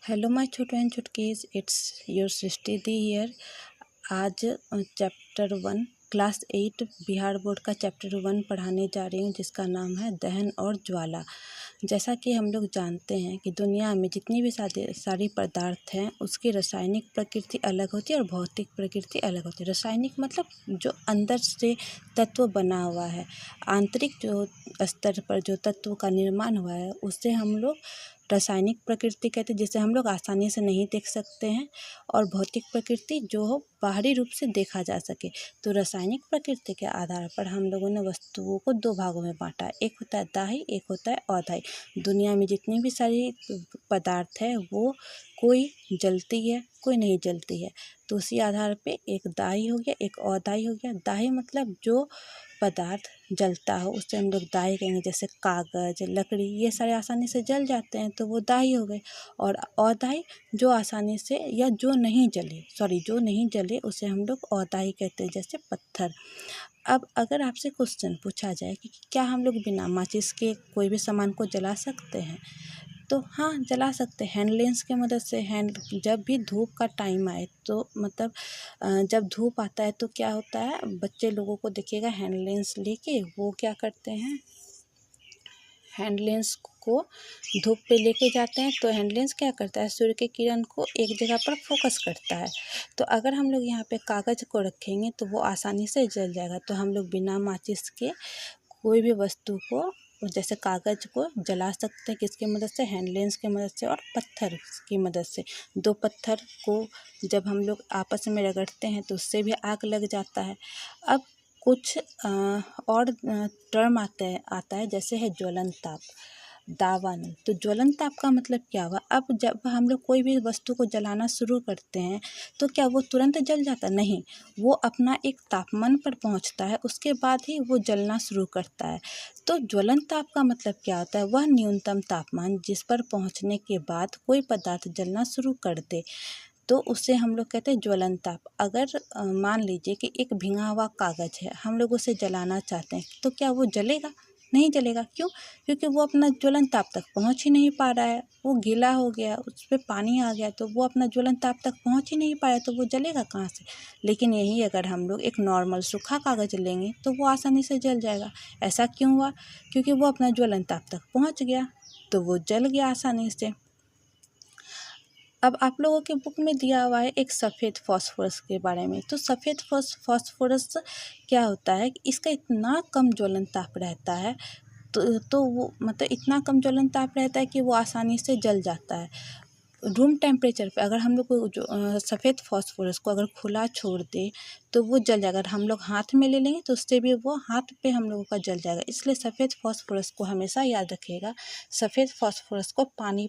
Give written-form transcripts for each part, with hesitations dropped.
Hello my छोटू and छुटकीज, it's your Srishti di here. आज चैप्टर 1 क्लास 8 बिहार बोर्ड का चैप्टर 1 पढ़ाने जा रही हूँ, जिसका नाम है दहन और ज्वाला। जैसा कि हम लोग जानते हैं कि दुनिया में जितनी भी सारी पदार्थ हैं, उसकी रासायनिक प्रकृति अलग होती है और भौतिक प्रकृति अलग होती है। रासायनिक मतलब जो अंदर से तत्व बना हुआ है, आंतरिक जो स्तर पर जो तत्व का निर्माण हुआ है, उससे हम लोग रासायनिक प्रकृति कहते हैं, जिसे हम लोग आसानी से नहीं देख सकते हैं। और भौतिक प्रकृति जो हो बाहरी रूप से देखा जा सके। तो रासायनिक प्रकृति के आधार पर हम लोगों ने वस्तुओं को दो भागों में बांटा है, एक होता है दाही, एक होता है अदाही। दुनिया में जितनी भी सारी पदार्थ है, वो कोई जलती है, कोई नहीं जलती है। तो उसी आधार पे एक दाही हो गया, एक अदाही हो गया। दाही मतलब जो पदार्थ जलता हो, उससे हम लोग दाही कहेंगे। जैसे कागज, लकड़ी, ये सारे आसानी से जल जाते हैं, तो वो दाही हो गए। और अदाही जो आसानी से या जो नहीं जले उसे हम लोग अदाही कहते हैं, जैसे पत्थर। अब अगर आपसे क्वेश्चन पूछा जाए कि क्या हम लोग बिना माचिस के कोई भी सामान को जला सकते हैं, तो हाँ, जला सकते हैं हैंड लेंस की मदद से। जब भी धूप का टाइम आए, तो मतलब जब धूप आता है तो क्या होता है, बच्चे लोगों को देखिएगा हैंड लेंस लेके वो क्या करते हैं, हैंड लेंस को धूप पे लेके जाते हैं। तो हैंड लेंस क्या करता है, सूर्य के किरण को एक जगह पर फोकस करता है। तो अगर हम लोग यहाँ पे कागज़ को रखेंगे तो वो आसानी से जल जाएगा। तो हम लोग बिना माचिस के कोई भी वस्तु को, जैसे कागज़ को जला सकते हैं। किसकी मदद से, हैंड लेंस की मदद से और पत्थर की मदद से। दो पत्थर को जब हम लोग आपस में रगड़ते हैं तो उससे भी आग लग जाता है। अब कुछ और टर्म आता है, जैसे है ज्वलन ताप, दावानल। तो ज्वलन ताप का मतलब क्या हुआ, अब जब हम लोग कोई भी वस्तु को जलाना शुरू करते हैं तो क्या वो तुरंत जल जाता? नहीं, वो अपना एक तापमान पर पहुंचता है, उसके बाद ही वो जलना शुरू करता है। तो ज्वलन ताप का मतलब क्या होता है, वह न्यूनतम तापमान जिस पर पहुंचने के बाद कोई पदार्थ जलना शुरू कर दे, तो उससे हम लोग कहते हैं ज्वलन ताप। अगर मान लीजिए कि एक भींगा हुआ कागज़ है, हम लोग उसे जलाना चाहते हैं, तो क्या वो जलेगा? नहीं जलेगा। क्यों? क्योंकि वो अपना ज्वलन ताप तक पहुंच ही नहीं पा रहा है। वो गीला हो गया, उस पर पानी आ गया, तो वो अपना ज्वलन ताप तक पहुंच ही नहीं पाया, तो वो जलेगा कहाँ से? लेकिन यही अगर हम लोग एक नॉर्मल सूखा कागज़ लेंगे तो वो आसानी से जल जाएगा। ऐसा क्यों हुआ? क्योंकि वो अपना ज्वलन ताप तक पहुँच गया, तो वो जल गया आसानी से। अब आप लोगों के बुक में दिया हुआ है एक सफ़ेद फास्फोरस के बारे में। तो सफ़ेद फास्फोरस क्या होता है, इसका इतना कम ज्वलन ताप रहता है, तो वो मतलब इतना कम ज्वलन ताप रहता है कि वो आसानी से जल जाता है। रूम टेम्परेचर पे अगर हम लोग को जो सफ़ेद फास्फोरस को अगर खुला छोड़ दे तो वो जल जाएगा। अगर हम लोग हाथ में ले लेंगे तो उससे भी वो हाथ पे हम लोगों का जल जाएगा। इसलिए सफ़ेद फास्फोरस को हमेशा याद रखिएगा। सफ़ेद फास्फोरस को पानी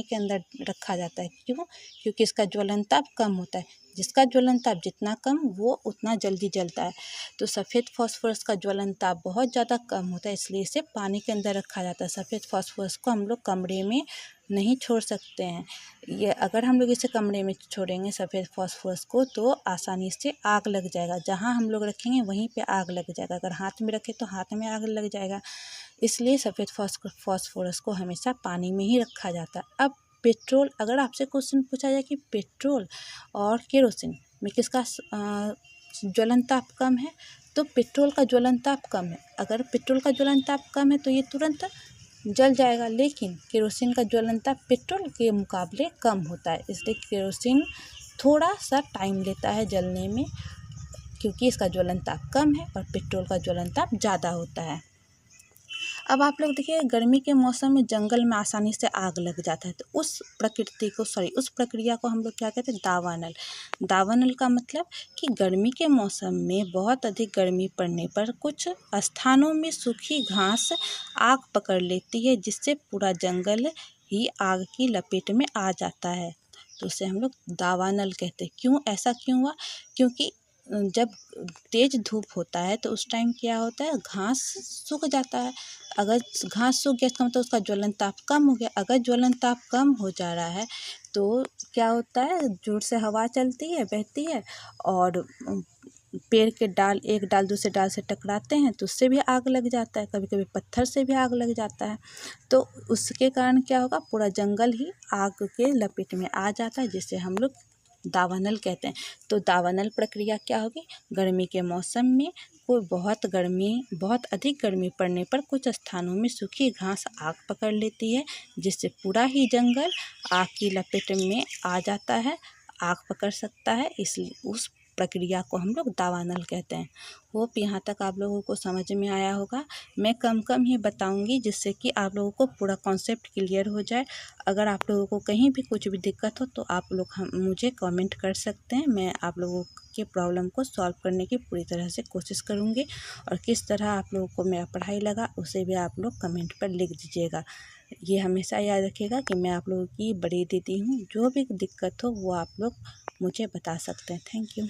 के अंदर रखा जाता है। क्यों? क्योंकि इसका ज्वलन ताप कम होता है। जिसका ज्वलन ताप जितना कम, वो उतना जल्दी जलता है। तो सफ़ेद फास्फोरस का ज्वलन ताप बहुत ज़्यादा कम होता है, इसलिए इसे पानी के अंदर रखा जाता है। सफ़ेद फास्फोरस को हम लोग कमरे में नहीं छोड़ सकते हैं। ये अगर हम लोग इसे कमरे में छोड़ेंगे सफ़ेद फास्फोरस को, तो आसानी से आग लग जाएगा। जहाँ हम लोग रखेंगे वहीं पे आग लग जाएगा। अगर हाथ में रखें तो हाथ में आग लग जाएगा। इसलिए सफ़ेद फास्फोरस को हमेशा पानी में ही रखा जाता है। अब पेट्रोल, अगर आपसे क्वेश्चन पूछा जाए कि पेट्रोल और केरोसिन में किसका ज्वलन ताप कम है, तो पेट्रोल का ज्वलन ताप कम है। अगर पेट्रोल का ज्वलन ताप कम है तो ये तुरंत जल जाएगा, लेकिन केरोसिन का ज्वलन ताप पेट्रोल के मुकाबले कम होता है। इसलिए केरोसिन थोड़ा सा टाइम लेता है जलने में, क्योंकि इसका ज्वलन ताप कम है और पेट्रोल का ज्वलन ताप ज़्यादा होता है। अब आप लोग देखिए, गर्मी के मौसम में जंगल में आसानी से आग लग जाता है, तो उस प्रक्रिया को हम लोग क्या कहते हैं, दावानल। दावानल का मतलब कि गर्मी के मौसम में बहुत अधिक गर्मी पड़ने पर कुछ स्थानों में सूखी घास आग पकड़ लेती है, जिससे पूरा जंगल ही आग की लपेट में आ जाता है। तो उसे हम लोग दावानल कहते हैं। क्यों, ऐसा क्यों हुआ? क्योंकि जब तेज धूप होता है तो उस टाइम क्या होता है, घास सूख जाता है। अगर घास सूख गया इसका मतलब उसका ज्वलन ताप कम हो गया। अगर ज्वलन ताप कम हो जा रहा है तो क्या होता है, जोर से हवा चलती है, बहती है, और पेड़ के डाल, एक डाल दूसरे डाल से टकराते हैं तो उससे भी आग लग जाता है, कभी कभी पत्थर से भी आग लग जाता है। तो उसके कारण क्या होगा, पूरा जंगल ही आग के लपेट में आ जाता है, जिसे हम लोग दावानल कहते हैं। तो दावानल प्रक्रिया क्या होगी, गर्मी के मौसम में कोई बहुत अधिक गर्मी पड़ने पर कुछ स्थानों में सूखी घास आग पकड़ लेती है, जिससे पूरा ही जंगल आग की लपेट में आ जाता है, आग पकड़ सकता है। इसलिए उस प्रक्रिया को हम लोग दावानल कहते हैं। होप यहाँ तक आप लोगों को समझ में आया होगा। मैं कम कम ही बताऊंगी जिससे कि आप लोगों को पूरा कॉन्सेप्ट क्लियर हो जाए। अगर आप लोगों को कहीं भी कुछ भी दिक्कत हो तो आप लोग मुझे कमेंट कर सकते हैं। मैं आप लोगों के प्रॉब्लम को सॉल्व करने की पूरी तरह से कोशिश करूँगी। और किस तरह आप लोगों को मेरा पढ़ाई लगा उसे भी आप लोग कमेंट पर लिख दीजिएगा। ये हमेशा याद रखिएगा कि मैं आप लोगों की बड़ी दीदी हूँ। जो भी दिक्कत हो वो आप लोग मुझे बता सकते हैं। Thank you.